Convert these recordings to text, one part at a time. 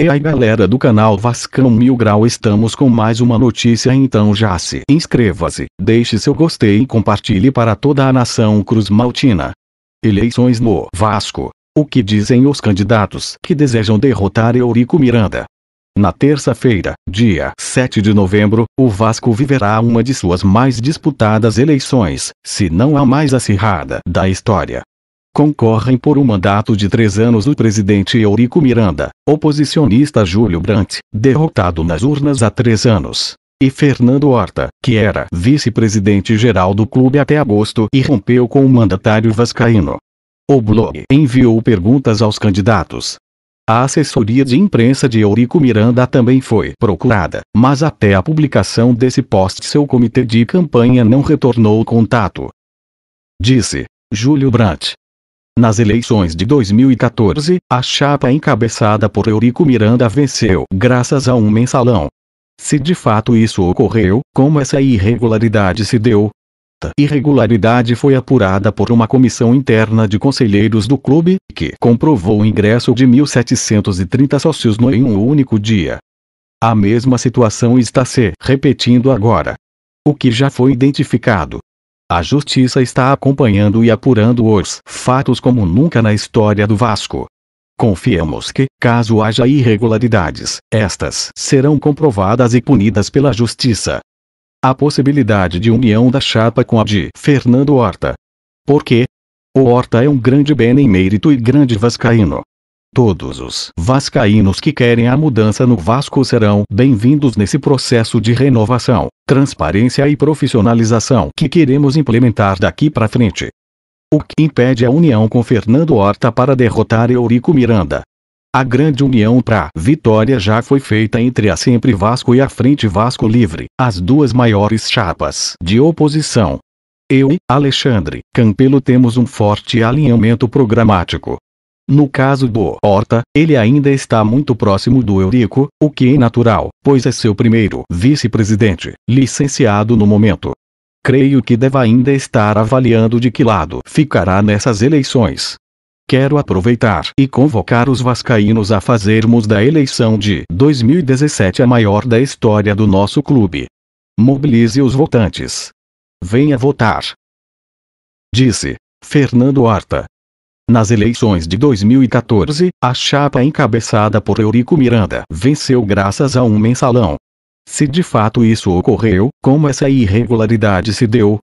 E aí galera do canal Vascão Mil Grau, estamos com mais uma notícia, então já se inscreva-se, deixe seu gostei e compartilhe para toda a nação cruzmaltina. Eleições no Vasco. O que dizem os candidatos que desejam derrotar Eurico Miranda? Na terça-feira, dia 7 de novembro, o Vasco viverá uma de suas mais disputadas eleições, se não a mais acirrada da história. Concorrem por um mandato de 3 anos o presidente Eurico Miranda, oposicionista Júlio Brandt, derrotado nas urnas há 3 anos, e Fernando Horta, que era vice-presidente geral do clube até agosto e rompeu com o mandatário vascaíno. O blog enviou perguntas aos candidatos. A assessoria de imprensa de Eurico Miranda também foi procurada, mas até a publicação desse post seu comitê de campanha não retornou o contato. Disse Júlio Brandt. Nas eleições de 2014, a chapa encabeçada por Eurico Miranda venceu graças a um mensalão. Se de fato isso ocorreu, como essa irregularidade se deu? A irregularidade foi apurada por uma comissão interna de conselheiros do clube, que comprovou o ingresso de 1.730 sócios em um único dia. A mesma situação está se repetindo agora. O que já foi identificado. A justiça está acompanhando e apurando os fatos como nunca na história do Vasco. Confiamos que, caso haja irregularidades, estas serão comprovadas e punidas pela justiça. A possibilidade de união da chapa com a de Fernando Horta. Por quê? O Horta é um grande benemérito e grande vascaíno. Todos os vascaínos que querem a mudança no Vasco serão bem-vindos nesse processo de renovação, transparência e profissionalização que queremos implementar daqui para frente. O que impede a união com Fernando Horta para derrotar Eurico Miranda? A grande união para vitória já foi feita entre a Sempre Vasco e a Frente Vasco Livre, as duas maiores chapas de oposição. Eu e Alexandre Campelo temos um forte alinhamento programático. No caso do Horta, ele ainda está muito próximo do Eurico, o que é natural, pois é seu primeiro vice-presidente, licenciado no momento. Creio que deva ainda estar avaliando de que lado ficará nessas eleições. Quero aproveitar e convocar os vascaínos a fazermos da eleição de 2017 a maior da história do nosso clube. Mobilize os votantes. Venha votar. Disse Fernando Horta. Nas eleições de 2014, a chapa encabeçada por Eurico Miranda venceu graças a um mensalão. Se de fato isso ocorreu, como essa irregularidade se deu?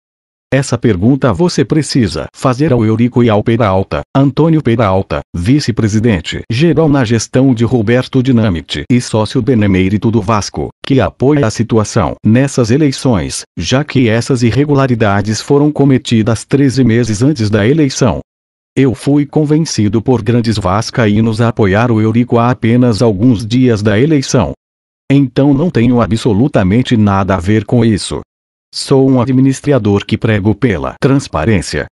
Essa pergunta você precisa fazer ao Eurico e ao Peralta, Antônio Peralta, vice-presidente geral na gestão de Roberto Dinamite e sócio benemérito do Vasco, que apoia a situação nessas eleições, já que essas irregularidades foram cometidas 13 meses antes da eleição. Eu fui convencido por grandes vascaínos a apoiar o Eurico há apenas alguns dias da eleição. Então não tenho absolutamente nada a ver com isso. Sou um administrador que prego pela transparência.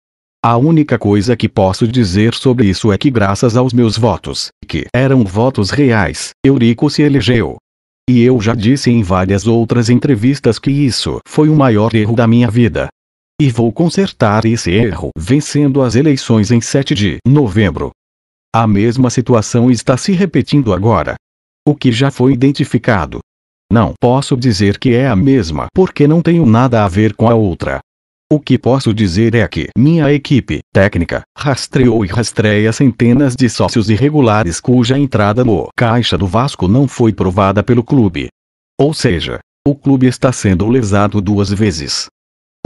A única coisa que posso dizer sobre isso é que graças aos meus votos, que eram votos reais, Eurico se elegeu. E eu já disse em várias outras entrevistas que isso foi o maior erro da minha vida. E vou consertar esse erro vencendo as eleições em 7 de novembro. A mesma situação está se repetindo agora. O que já foi identificado. Não posso dizer que é a mesma porque não tenho nada a ver com a outra. O que posso dizer é que minha equipe técnica rastreou e rastreia centenas de sócios irregulares cuja entrada no caixa do Vasco não foi provada pelo clube. Ou seja, o clube está sendo lesado 2 vezes.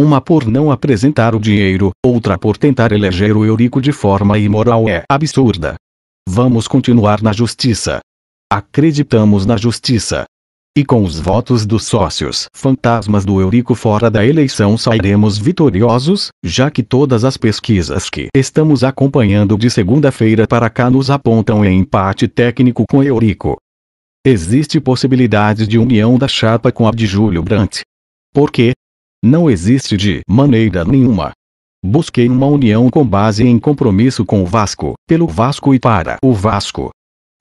Uma por não apresentar o dinheiro, outra por tentar eleger o Eurico de forma imoral é absurda. Vamos continuar na justiça. Acreditamos na justiça. E com os votos dos sócios fantasmas do Eurico fora da eleição sairemos vitoriosos, já que todas as pesquisas que estamos acompanhando de segunda-feira para cá nos apontam em empate técnico com Eurico. Existe possibilidade de união da chapa com a de Júlio Brandt. Por quê? Não existe de maneira nenhuma. Busquei uma união com base em compromisso com o Vasco, pelo Vasco e para o Vasco.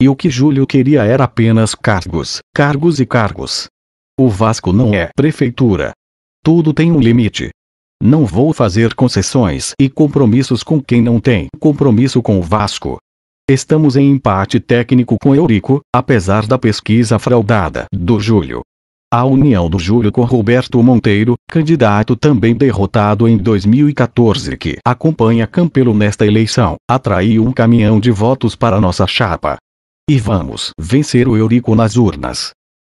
E o que Júlio queria era apenas cargos, cargos e cargos. O Vasco não é prefeitura. Tudo tem um limite. Não vou fazer concessões e compromissos com quem não tem compromisso com o Vasco. Estamos em empate técnico com Eurico, apesar da pesquisa fraudada do Júlio. A união do Júlio com Roberto Monteiro, candidato também derrotado em 2014 que acompanha Campelo nesta eleição, atraiu um caminhão de votos para nossa chapa. E vamos vencer o Eurico nas urnas.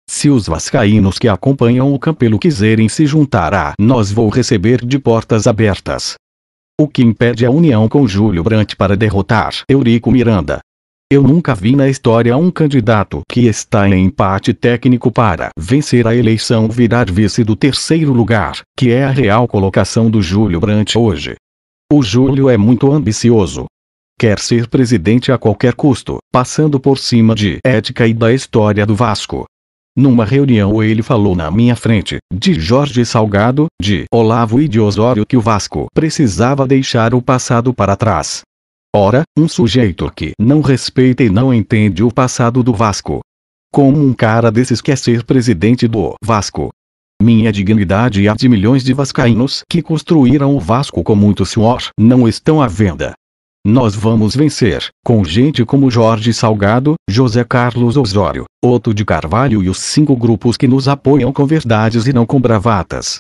Se os vascaínos que acompanham o Campelo quiserem se juntar a nós, vou receber de portas abertas. O que impede a união com Júlio Brandt para derrotar Eurico Miranda? Eu nunca vi na história um candidato que está em empate técnico para vencer a eleição virar vice do terceiro lugar, que é a real colocação do Júlio Brandt hoje. O Júlio é muito ambicioso. Quer ser presidente a qualquer custo, passando por cima de ética e da história do Vasco. Numa reunião ele falou na minha frente, de Jorge Salgado, de Olavo e de Osório, que o Vasco precisava deixar o passado para trás. Ora, um sujeito que não respeita e não entende o passado do Vasco. Como um cara desses quer ser presidente do Vasco? Minha dignidade e a de milhões de vascaínos que construíram o Vasco com muito suor não estão à venda. Nós vamos vencer, com gente como Jorge Salgado, José Carlos Osório, Otto de Carvalho e os 5 grupos que nos apoiam com verdades e não com bravatas.